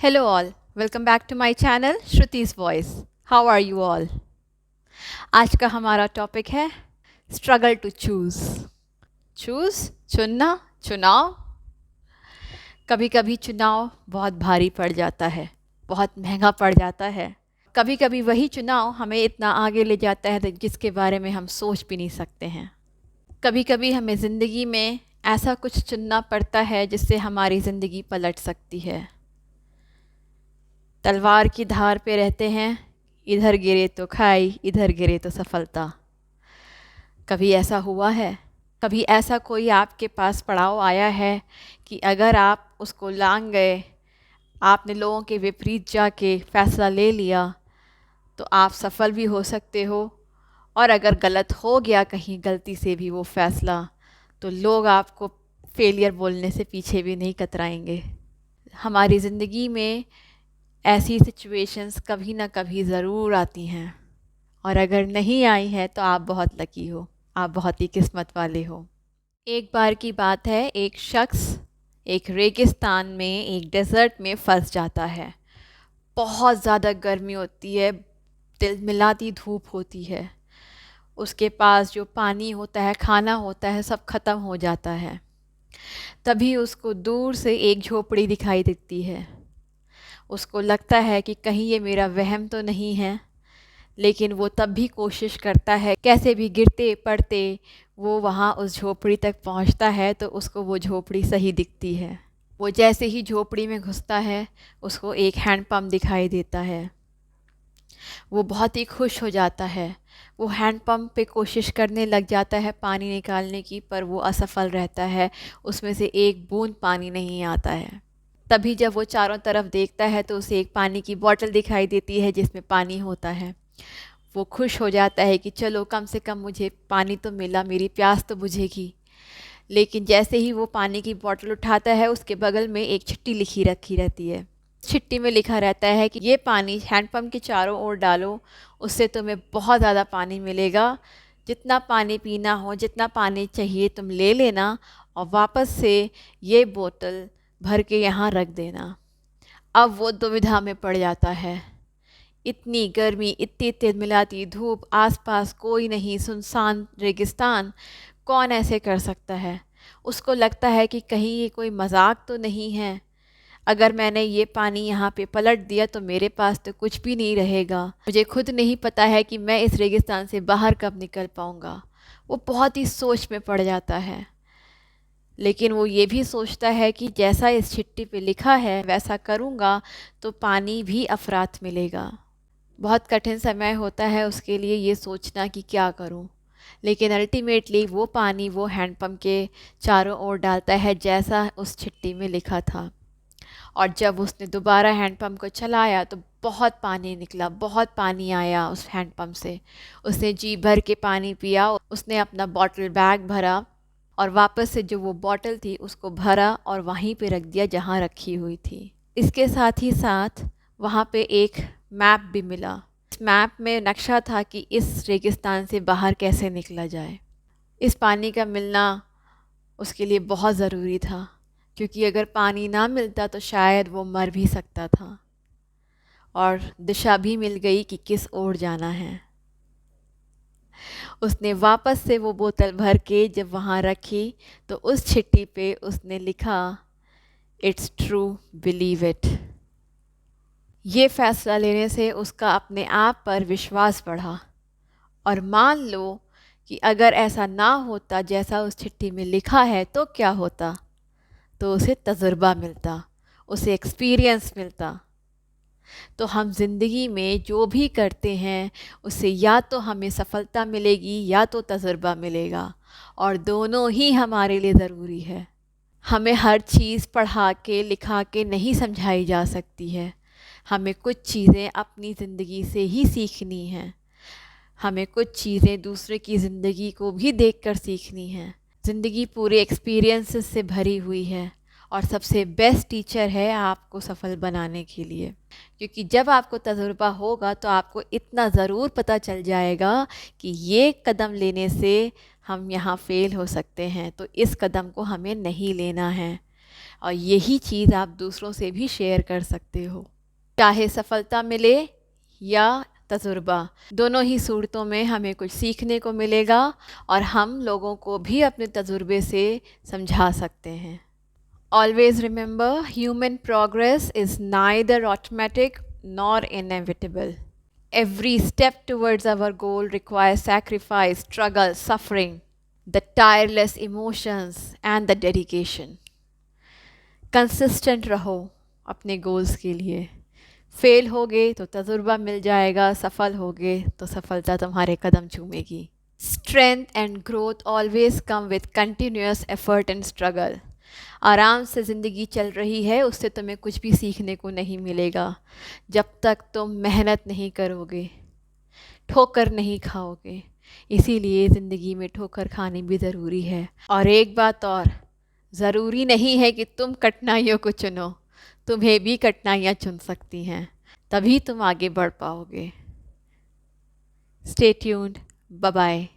Hello all, welcome back to my channel Shruti's Voice. How are you all? आज का हमारा topic है struggle to choose चुनना चुनाव। कभी कभी चुनाव बहुत भारी पड़ जाता है, बहुत महंगा पड़ जाता है। कभी कभी वही चुनाव हमें इतना आगे ले जाता है जिसके बारे में हम सोच भी नहीं सकते हैं। कभी कभी हमें ज़िंदगी में ऐसा कुछ चुनना पड़ता है जिससे हमारी ज़िंदगी पलट सकती है। तलवार की धार पे रहते हैं, इधर गिरे तो खाई, इधर गिरे तो सफलता। कभी ऐसा हुआ है? कभी ऐसा कोई आपके पास पड़ाव आया है कि अगर आप उसको लांग गए, आपने लोगों के विपरीत जाके फ़ैसला ले लिया तो आप सफल भी हो सकते हो, और अगर गलत हो गया कहीं गलती से भी वो फ़ैसला, तो लोग आपको फेलियर बोलने से पीछे भी नहीं कतराएंगे। हमारी ज़िंदगी में ऐसी सिचुएशंस कभी ना कभी ज़रूर आती हैं, और अगर नहीं आई है तो आप बहुत लकी हो, आप बहुत ही किस्मत वाले हो। एक बार की बात है, एक शख्स एक रेगिस्तान में, एक डेज़र्ट में फंस जाता है। बहुत ज़्यादा गर्मी होती है, तिलमिलाती धूप होती है। उसके पास जो पानी होता है, खाना होता है, सब ख़त्म हो जाता है। तभी उसको दूर से एक झोपड़ी दिखाई देती है। उसको लगता है कि कहीं ये मेरा वहम तो नहीं है, लेकिन वो तब भी कोशिश करता है। कैसे भी गिरते पड़ते वो वहाँ उस झोपड़ी तक पहुँचता है तो उसको वो झोपड़ी सही दिखती है। वो जैसे ही झोपड़ी में घुसता है, उसको एक हैंडपम्प दिखाई देता है। वो बहुत ही खुश हो जाता है। वो हैंडपम्प पे कोशिश करने लग जाता है पानी निकालने की, पर वो असफल रहता है। उसमें से एक बूंद पानी नहीं आता है। तभी जब वो चारों तरफ देखता है तो उसे एक पानी की बोतल दिखाई देती है जिसमें पानी होता है। वो खुश हो जाता है कि चलो कम से कम मुझे पानी तो मिला, मेरी प्यास तो बुझेगी। लेकिन जैसे ही वो पानी की बोतल उठाता है, उसके बगल में एक चिट्ठी लिखी रखी रहती है। चिट्ठी में लिखा रहता है कि ये पानी हैंडपम्प के चारों ओर डालो, उससे तुम्हें बहुत ज़्यादा पानी मिलेगा। जितना पानी पीना हो, जितना पानी चाहिए तुम ले लेना, और वापस से ये बोतल भर के यहाँ रख देना। अब वो दुविधा में पड़ जाता है। इतनी गर्मी, इतनी तिलमिलाती धूप, आसपास कोई नहीं, सुनसान रेगिस्तान, कौन ऐसे कर सकता है? उसको लगता है कि कहीं ये कोई मजाक तो नहीं है। अगर मैंने ये पानी यहाँ पे पलट दिया तो मेरे पास तो कुछ भी नहीं रहेगा। मुझे खुद नहीं पता है कि मैं इस रेगिस्तान से बाहर कब निकल पाऊँगा। वो बहुत ही सोच में पड़ जाता है। लेकिन वो ये भी सोचता है कि जैसा इस चिट्ठी पे लिखा है वैसा करूँगा तो पानी भी अफरात मिलेगा। बहुत कठिन समय होता है उसके लिए ये सोचना कि क्या करूं। लेकिन अल्टीमेटली वो पानी वो हैंडपम्प के चारों ओर डालता है जैसा उस चिट्ठी में लिखा था। और जब उसने दोबारा हैंडपम्प को चलाया तो बहुत पानी निकला, बहुत पानी आया उस हैंडपम्प से। उसने जी भर के पानी पिया। उसने अपना बॉटल बैग भरा और वापस से जो वो बॉटल थी उसको भरा और वहीं पे रख दिया जहाँ रखी हुई थी। इसके साथ ही साथ वहाँ पे एक मैप भी मिला। इस मैप में नक्शा था कि इस रेगिस्तान से बाहर कैसे निकला जाए। इस पानी का मिलना उसके लिए बहुत ज़रूरी था, क्योंकि अगर पानी ना मिलता तो शायद वो मर भी सकता था। और दिशा भी मिल गई कि किस ओर जाना है। उसने वापस से वो बोतल भर के जब वहाँ रखी तो उस चिट्ठी पे उसने लिखा, इट्स ट्रू, बिलीव इट। ये फ़ैसला लेने से उसका अपने आप पर विश्वास बढ़ा। और मान लो कि अगर ऐसा ना होता जैसा उस चिट्ठी में लिखा है तो क्या होता? तो उसे तजुर्बा मिलता, उसे एक्सपीरियंस मिलता। तो हम ज़िंदगी में जो भी करते हैं उससे या तो हमें सफलता मिलेगी या तो तजुर्बा मिलेगा, और दोनों ही हमारे लिए ज़रूरी है। हमें हर चीज़ पढ़ा के लिखा के नहीं समझाई जा सकती है। हमें कुछ चीज़ें अपनी ज़िंदगी से ही सीखनी हैं। हमें कुछ चीज़ें दूसरे की ज़िंदगी को भी देखकर सीखनी हैं। ज़िंदगी पूरे एक्सपीरियंसेस से भरी हुई है, और सबसे बेस्ट टीचर है आपको सफल बनाने के लिए। क्योंकि जब आपको तजुर्बा होगा तो आपको इतना ज़रूर पता चल जाएगा कि ये कदम लेने से हम यहाँ फ़ेल हो सकते हैं, तो इस कदम को हमें नहीं लेना है। और यही चीज़ आप दूसरों से भी शेयर कर सकते हो। चाहे सफलता मिले या तजुर्बा, दोनों ही सूरतों में हमें कुछ सीखने को मिलेगा और हम लोगों को भी अपने तजुर्बे से समझा सकते हैं। Always remember, human progress is neither automatic nor inevitable. Every step towards our goal requires sacrifice, struggle, suffering, the tireless emotions and the dedication. Consistent रहो अपने goals के लिए। फेल होगे तो तजुर्बा मिल जाएगा, सफल होगे तो सफलता तुम्हारे कदम चूमेगी। Strength and growth always come with continuous effort and struggle. आराम से ज़िंदगी चल रही है, उससे तुम्हें कुछ भी सीखने को नहीं मिलेगा जब तक तुम मेहनत नहीं करोगे, ठोकर नहीं खाओगे। इसीलिए ज़िंदगी में ठोकर खानी भी ज़रूरी है। और एक बात और, ज़रूरी नहीं है कि तुम कठिनाइयों को चुनो, तुम्हें भी कठिनाइयाँ चुन सकती हैं, तभी तुम आगे बढ़ पाओगे। Stay tuned, bye bye.